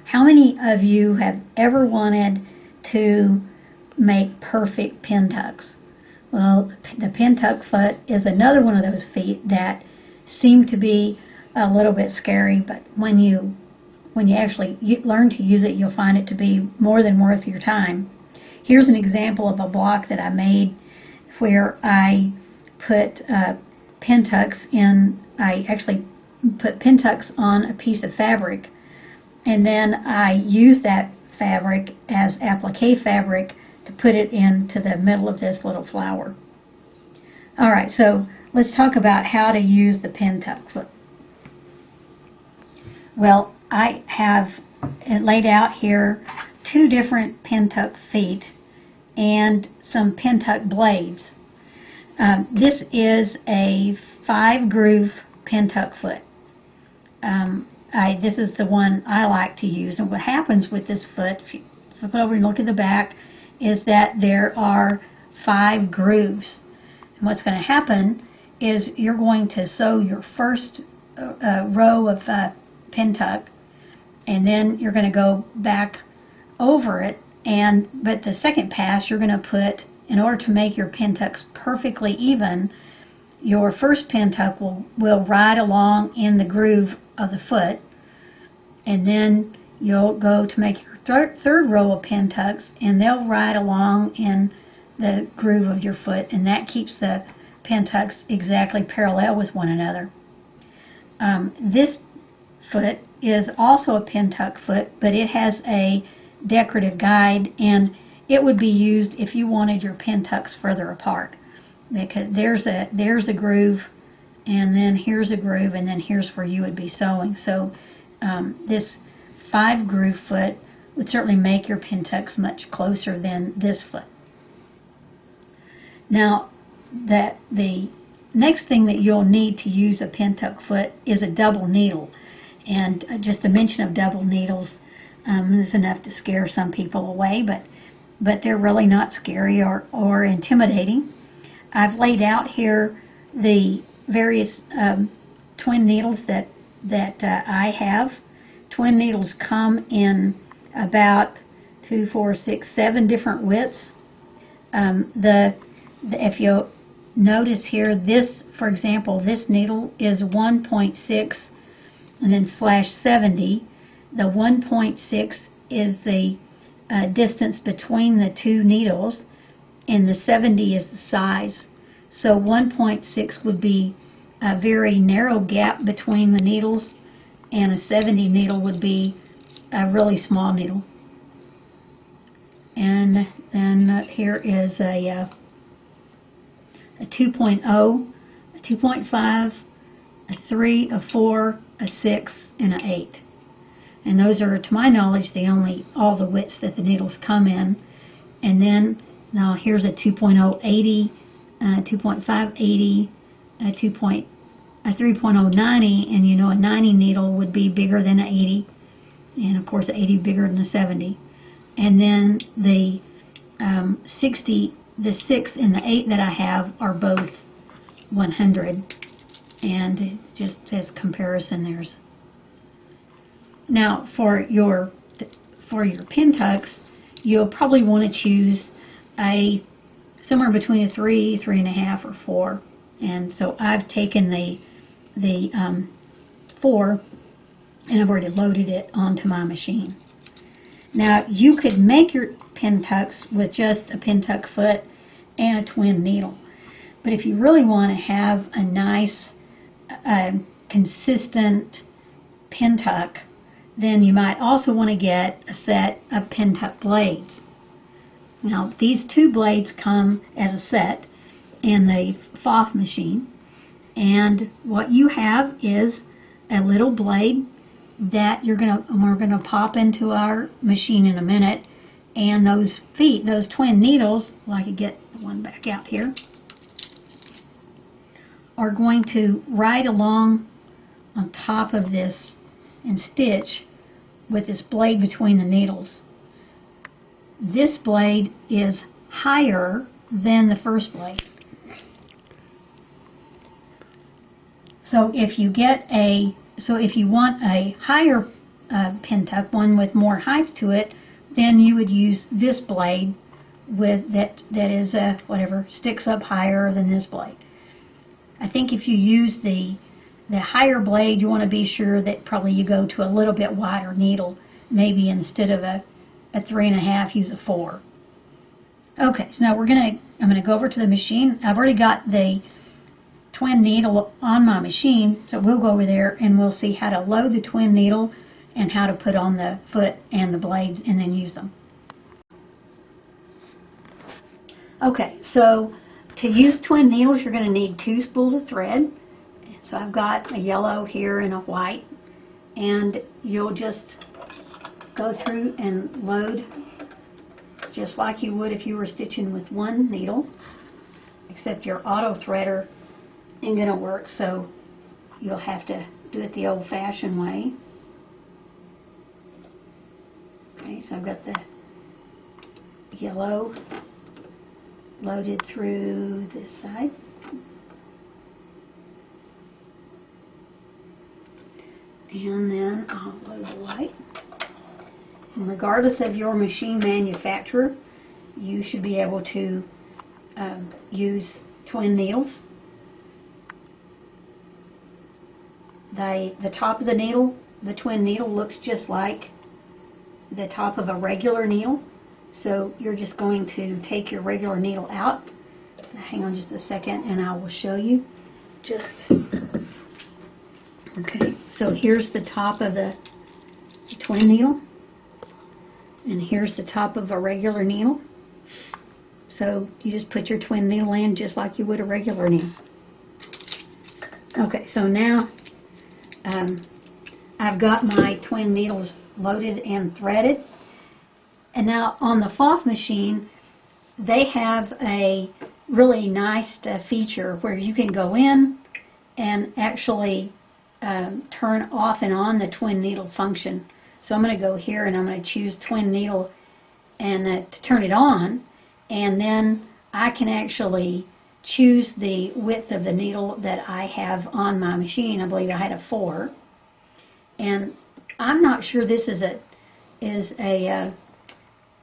How many of you have ever wanted to make perfect pin tucks? Well, the Pintuck Foot is another one of those feet that seem to be a little bit scary, but when you actually learn to use it, you'll find it to be more than worth your time. Here's an example of a block that I made where I put pin tucks in. I actually put pin tucks on a piece of fabric, and then I used that fabric as applique fabric to put it into the middle of this little flower. Alright, so let's talk about how to use the Pintuck Foot. Well, I have laid out here 2 different Pintuck feet and some Pintuck blades. This is a 5-groove Pintuck Foot. This is the one I like to use, and what happens with this foot, if you flip over and look at the back, is that there are 5 grooves. And what's going to happen is you're going to sew your first row of Pintuck, and then you're going to go back over it, but the second pass you're going to put, in order to make your Pintucks perfectly even, your first Pintuck will ride along in the groove of the foot, and then you'll go to make your third row of Pintucks, and they'll ride along in the groove of your foot, and that keeps the Pintucks exactly parallel with one another. This foot is also a Pintuck foot, but it has a decorative guide, and it would be used if you wanted your Pintucks further apart, because there's a groove, and then here's a groove, and then here's where you would be sewing. So this 5-groove foot would certainly make your Pintucks much closer than this foot. Now, the next thing that you'll need to use a Pintuck foot is a double needle. And just a mention of double needles is enough to scare some people away, but they're really not scary or intimidating. I've laid out here the various twin needles that I have. Twin needles come in about 2, 4, 6, 7 different widths. If you notice here, this, for example, this needle is 1.6 and then /70. The 1.6 is the distance between the 2 needles, and the 70 is the size. So 1.6 would be a very narrow gap between the needles, and a 70 needle would be a really small needle. And then here is a 2.0, a 2.5, a 3, a 4, a 6, and an 8. And those are, to my knowledge, all the widths that the needles come in. And then, now here's a 2.0 80, 2.5 80, a 3.0 90, and you know a 90 needle would be bigger than an 80, and of course 80 bigger than a 70. And then the 60, the 6 and the 8 that I have are both 100, and just as comparison, there's. Now for your Pintucks, you'll probably want to choose somewhere between a 3, 3.5, or 4. And so I've taken the 4, and I've already loaded it onto my machine. Now you could make your Pintucks with just a Pintuck foot and a twin needle, but if you really want to have a nice consistent Pintuck, then you might also want to get a set of Pintuck blades. Now these 2 blades come as a set in the FOF machine, and what you have is a little blade that we're gonna pop into our machine in a minute, and those feet, those twin needles, well, I could get the one back out here, are going to ride along on top of this and stitch with this blade between the needles. This blade is higher than the first blade. So if you want a higher Pintuck, one with more height to it, then you would use this blade with that is whatever sticks up higher than this blade. I think if you use the higher blade, you want to be sure that probably you go to a little bit wider needle. Maybe instead of a 3.5, use a 4. Okay, so now I'm gonna go over to the machine. I've already got the twin needle on my machine, so we'll go over there and we'll see how to load the twin needle and how to put on the foot and the blades and then use them. Okay, so to use twin needles, you're going to need 2 spools of thread. So I've got a yellow here and a white, and you'll just go through and load just like you would if you were stitching with one needle, except your auto threader ain't going to work, so you'll have to do it the old-fashioned way. Okay, so I've got the yellow loaded through this side. And then I'll load the white. And regardless of your machine manufacturer, you should be able to use twin needles. The top of the needle, the twin needle, looks just like the top of a regular needle. So you're just going to take your regular needle out. Hang on just a second and I will show you. Okay, so here's the top of the twin needle. And here's the top of a regular needle. So you just put your twin needle in just like you would a regular needle. Okay, so now I've got my twin needles loaded and threaded. And now on the FOF machine, they have a really nice feature where you can go in and actually turn off and on the twin needle function. So I'm going to go here and I'm going to choose twin needle and to turn it on, and then I can actually choose the width of the needle that I have on my machine. I believe I had a 4, and I'm not sure this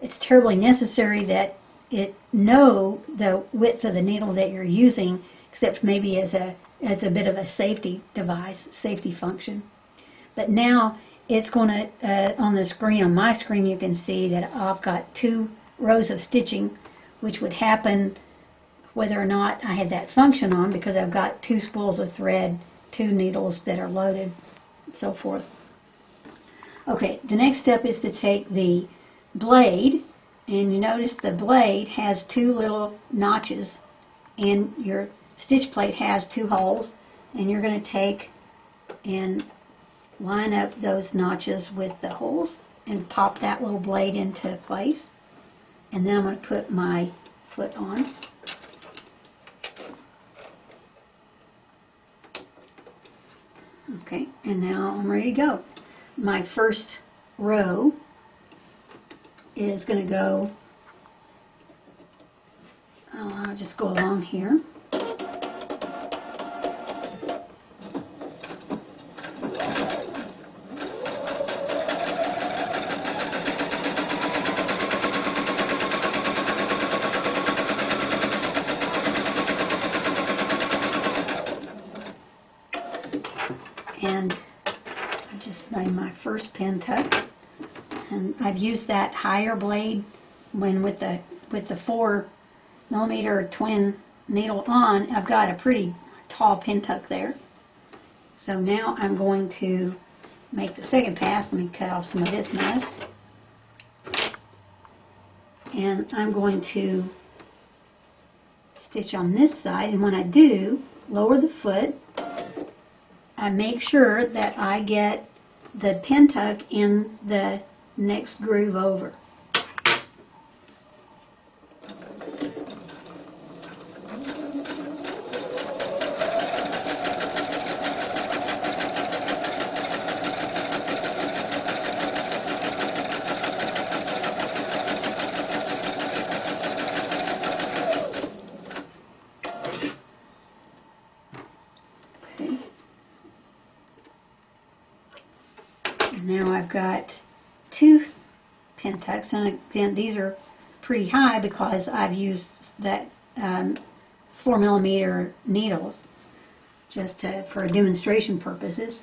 it's terribly necessary that it know the width of the needle that you're using, except maybe as a bit of a safety device, safety function. But now it's going to, on the screen, on my screen, you can see that I've got 2 rows of stitching, which would happen whether or not I had that function on, because I've got 2 spools of thread, 2 needles that are loaded, and so forth. Okay, the next step is to take the blade, and you notice the blade has 2 little notches, and your stitch plate has 2 holes, and you're going to take and line up those notches with the holes and pop that little blade into place. And then I'm going to put my foot on. Okay, and now I'm ready to go. My first row is going to go, I'll just go along here. And I just made my first pin tuck, and I've used that higher blade when with the 4mm twin needle on. I've got a pretty tall pin tuck there. So now I'm going to make the second pass. Let me cut off some of this mess, and I'm going to stitch on this side. And when I do, lower the foot. I make sure that I get the pin tuck in the next groove over. And now I've got 2 Pintucks, and again these are pretty high because I've used that 4mm needles just for demonstration purposes.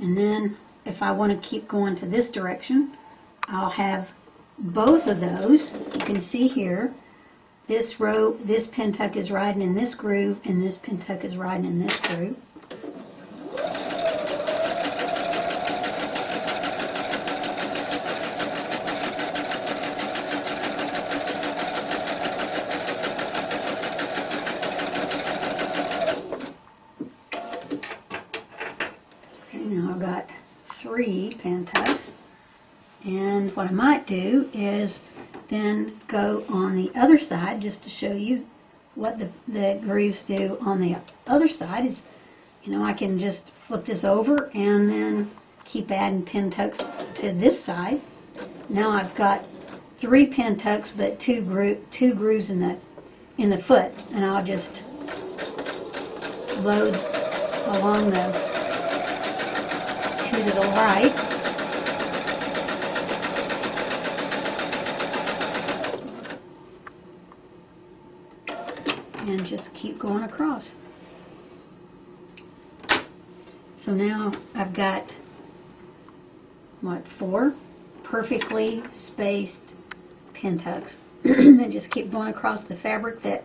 And then if I want to keep going to this direction, I'll have both of those. You can see here, this Pintuck is riding in this groove, and this Pintuck is riding in this groove. Okay, now I've got 3 Pintucks, and what I might do is then go on the other side just to show you what the grooves do on the other side. Is, you know, I can just flip this over and then keep adding Pintucks to this side. Now I've got 3 Pintucks but 2 grooves in the foot, and I'll just load along the 2 to the right. And just keep going across. So now I've got, what, 4 perfectly spaced Pintucks. And just keep going across the fabric that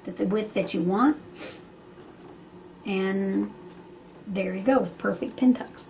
the width that you want. And there you go, with perfect Pintucks.